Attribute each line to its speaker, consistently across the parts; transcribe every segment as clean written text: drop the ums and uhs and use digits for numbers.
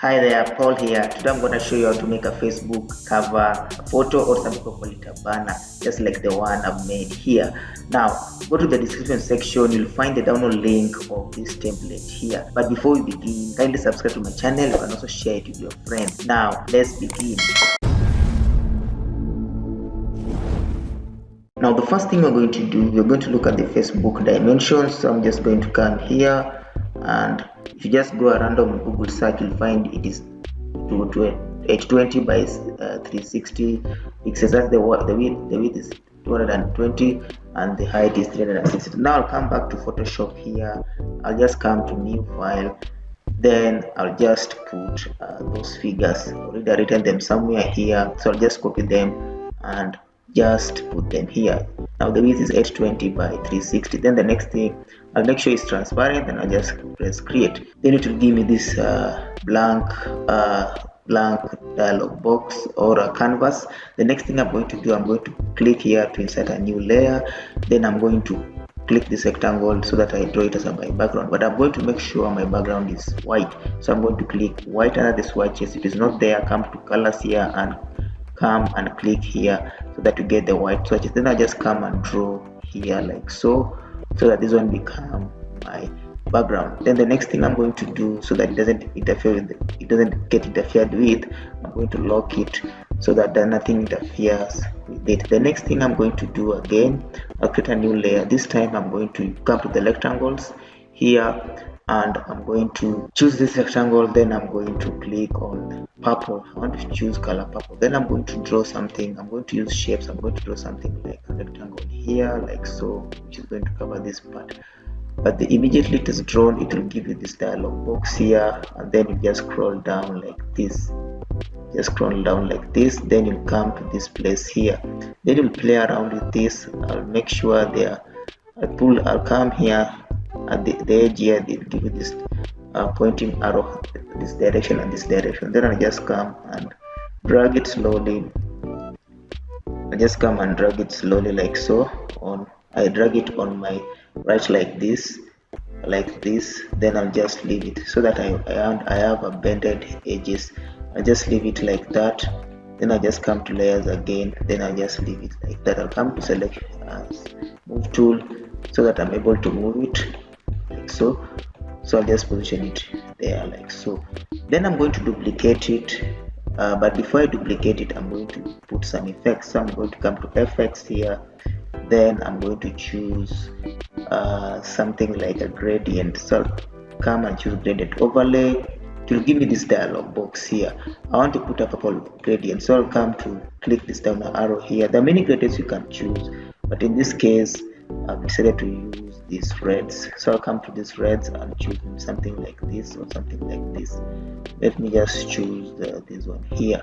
Speaker 1: Hi there, Paul here. Today I'm going to show you how to make a Facebook cover photo, or some people call it a banner, just like the one I've made here. Now, go to the description section, you'll find the download link of this template here. But before we begin, kindly subscribe to my channel. You can also share it with your friends. Now, let's begin. Now, the first thing we're going to do, we're going to look at the Facebook dimensions. So I'm just going to come here, and if you just do a random Google search, you'll find it is 820 by 360 pixels. That's the width. The width is 220 and the height is 360. Now I'll come back to Photoshop here. I'll just come to new file. Then I'll just put those figures. Already I written them somewhere here, so I'll just copy them and just put them here. Now the width is 820 by 360. Then the next thing, I'll make sure it's transparent, and I'll just press create. Then it will give me this blank dialog box or a canvas. The next thing I'm going to do, I'm going to click here to insert a new layer. Then I'm going to click this rectangle so that I draw it as my background, but I'm going to make sure my background is white. So I'm going to click white under the swatches. If it's not there, come to colors here and come and click here so that you get the white swatches. Then I just come and draw here like so that this one become my background. Then the next thing I'm going to do, so that it doesn't interfere with it doesn't get interfered with, I'm going to lock it so that nothing interferes with it. The next thing I'm going to do, again, I'll create a new layer. This time I'm going to come to the rectangles here, and I'm going to choose this rectangle. Then I'm going to click on purple. I want to choose color purple. Then I'm going to draw something. I'm going to use shapes. I'm going to draw something like a rectangle here like so, which is going to cover this part. But immediately it is drawn, it will give you this dialog box here, and then you just scroll down like this. Just scroll down like this, then you'll come to this place here. Then you'll play around with this. I'll make sure I'll come here at the edge here. They'll give you this pointing arrow, this direction and this direction. Then I'll just come and drag it slowly. I just come and drag it slowly like so. I drag it on my right like this. Then I'll just leave it so that I have a bended edges. I just leave it like that. Then I just come to layers again. Then I just leave it like that. I'll come to select move tool so that I'm able to move it like so. So I'll just position it there like so. Then I'm going to duplicate it. But before I duplicate it, I'm going to put some effects. So I'm going to come to effects here. Then I'm going to choose something like a gradient. So I'll come and choose gradient overlay. It will give me this dialog box here. I want to put a purple gradient, so I'll come to click this down arrow here. There are many gradients you can choose, but in this case I've decided to use these reds. So I'll come to these reds and choose something like this or something like this. Let me just choose this one here.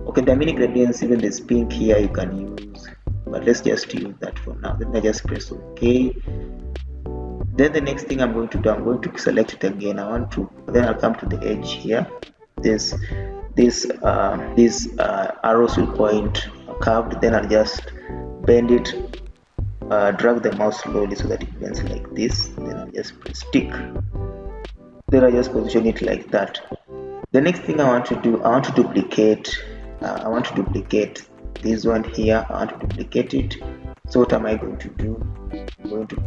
Speaker 1: Okay, there are many gradients. Even this pink here you can use, but let's just use that for now. Then I just press OK. Then the next thing I'm going to do, I'm going to select it again. Then I'll come to the edge here. These arrows will point curved. Then I'll just bend it, drag the mouse slowly so that it bends like this. Then I'll just press tick. Then I just position it like that. The next thing I want to do, I want to duplicate this one here. I want to duplicate it. So what am I going to do? I'm going to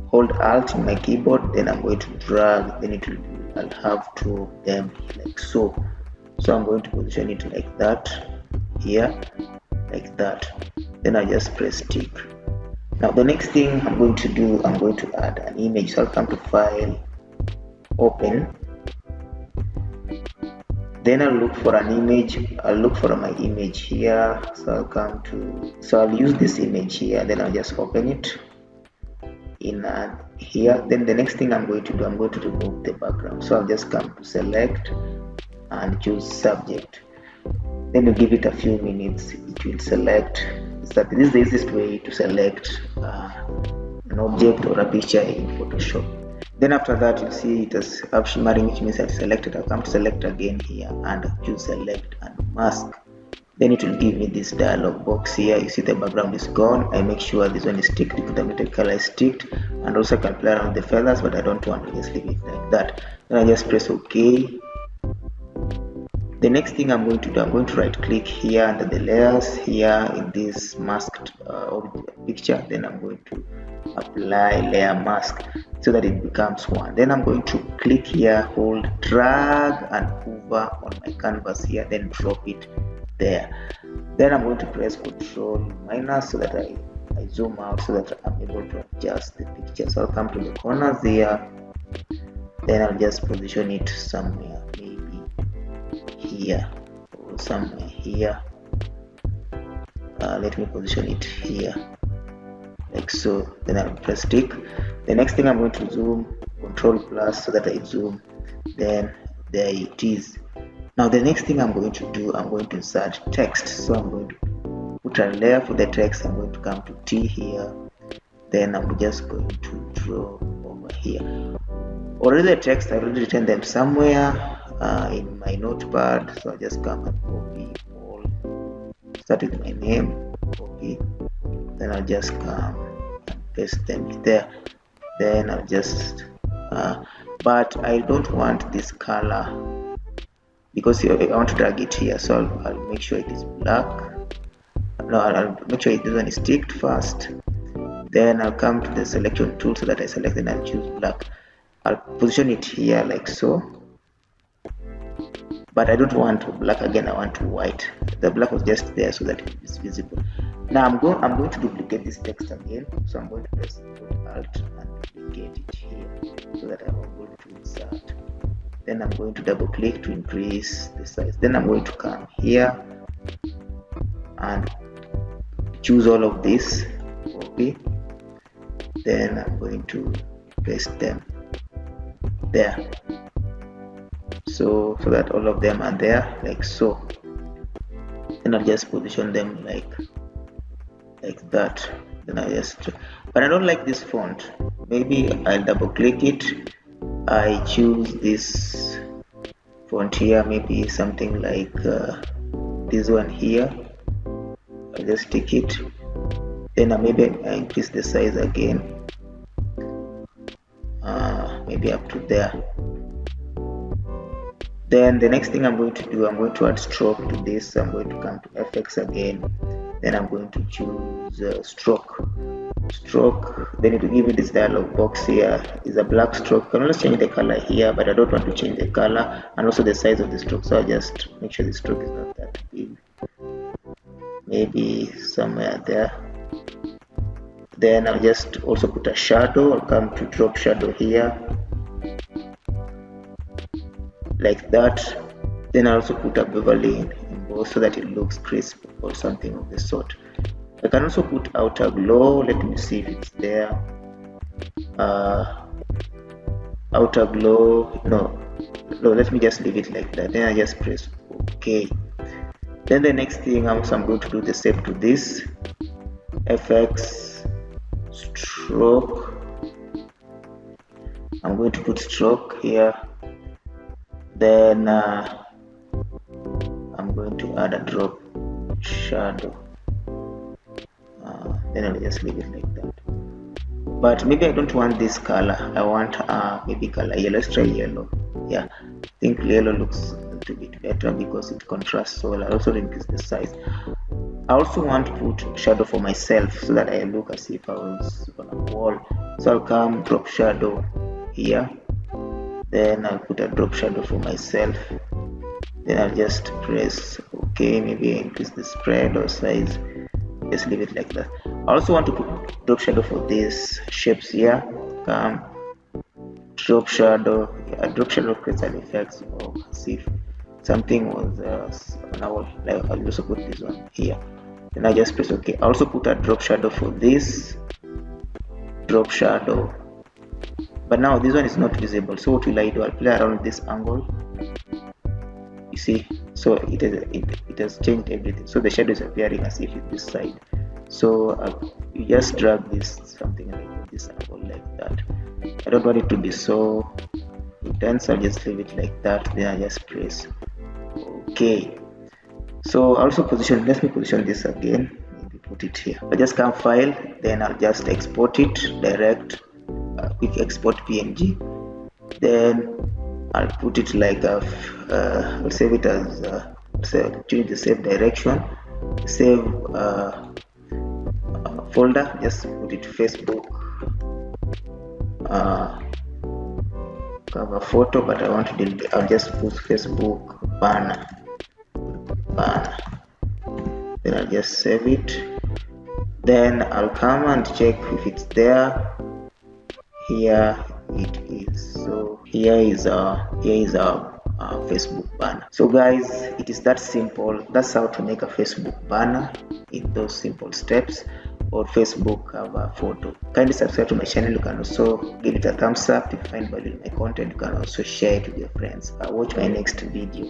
Speaker 1: hold Alt in my keyboard, then I'm going to drag. Then I'll have two of them like so. So I'm going to position it like that here, like that. Then I just press tick. Now the next thing I'm going to do, I'm going to add an image. So I'll come to File, Open. Then I'll look for an image. I'll look for my image here. So I'll use this image here. Then I'll just open it in here. Then the next thing I'm going to do, I'm going to remove the background. So I'll just come to select and choose subject. Then you give it a few minutes. It will select. This is the easiest way to select an object or a picture in Photoshop. Then after that, you see it as up shimmering, which means I've selected. I'll come to select again here and choose select and mask. Then it will give me this dialog box here. You see the background is gone. I make sure this one is ticked, the metal color is ticked, and also I can play around with the feathers, but I don't want to just leave it like that. Then I just press OK. The next thing I'm going to do, I'm going to right click here under the layers here in this masked picture. Then I'm going to apply layer mask so that it becomes one. Then I'm going to click here, hold, drag and hover on my canvas here, then drop it there. Then I'm going to press Ctrl minus so that I zoom out so that I'm able to adjust the picture. So I'll come to the corners here, then I'll just position it somewhere, maybe here or somewhere here. Let me position it here like so. Then I'll press tick. The next thing I'm going to zoom, Ctrl plus so that I zoom. Then there it is. Now the next thing I'm going to do, I'm going to insert text. So I'm going to put a layer for the text. I'm going to come to T here. Then I'm just going to draw over here. Already the text, I've already written them somewhere in my notepad. So I just come and copy all. Start with my name, copy. Then I'll just come and paste them there. Then I'll just but I don't want this color because I want to drag it here, so I'll make sure it is black. No, I'll make sure this one is ticked first. Then I'll come to the selection tool so that I select and I'll choose black. I'll position it here like so, but I don't want black again, I want white. The black was just there so that it is visible. Now I'm going to duplicate this text again, so I'm going to press Alt and duplicate it here so that I'm able to insert. Then I'm going to double click to increase the size. Then I'm going to come here and choose all of this, copy. Then I'm going to paste them there, so that all of them are there like so. And I'll just position them like that. Then I just, but I don't like this font. Maybe I'll double click it. I choose this font here, maybe something like this one here. I'll just take it. Then maybe I increase the size again, maybe up to there. Then the next thing I'm going to do, I'm going to add stroke to this. I'm going to come to FX again. Then I'm going to choose stroke. Then it will give me this dialog box here. Is a black stroke. I can always change the color here, but I don't want to change the color and also the size of the stroke. So I'll just make sure the stroke is not that big. Maybe somewhere there. Then I'll just also put a shadow. I'll come to drop shadow here like that. Then I also put a bevelling in both so that it looks crisp or something of the sort. I can also put outer glow. Let me see if it's there. Outer glow, no, let me just leave it like that. Then I just press OK. Then the next thing I'm going to do the same to this. FX stroke. I'm going to put stroke here. Then I'm going to add a drop shadow. Then I'll just leave it like that. But maybe I don't want this color. I want maybe color yellow. Let's try yellow. Yeah, I think yellow looks a little bit better because it contrasts so well. I also increase the size. I also want to put shadow for myself so that I look as if I was on a wall. So I'll come drop shadow here. Then I'll put a drop shadow for myself. Then I'll just press OK. Maybe increase the spread or size. Just leave it like that. I also want to put drop shadow for these shapes here. Come drop shadow. A drop shadow creates an effect of as if something was on a wall. Like I'll also put this one here. Then I just press OK. I also put a drop shadow for this drop shadow. But now this one is not visible. So what will I do? I'll play around with this angle. You see, so it has changed everything. So the shadow is appearing as if it's this side. So you just drag this something like this angle like that. I don't want it to be so intense. I'll just leave it like that. Then I just press OK. So also position. Let me position this again. Maybe put it here. I just come file. Then I'll just export it. Direct quick export PNG. Then I'll put it like I'll save it as choose the save direction, save folder, just put it Facebook cover photo, but I want to delete. I'll just put Facebook banner. Then I'll just save it. Then I'll come and check if it's there. Here it is. So here is our Facebook banner. So guys, it is that simple. That's how to make a Facebook banner in those simple steps, or Facebook cover photo. Kindly subscribe to my channel. You can also give it a thumbs up. If you find value in my content, you can also share it with your friends. Watch my next video.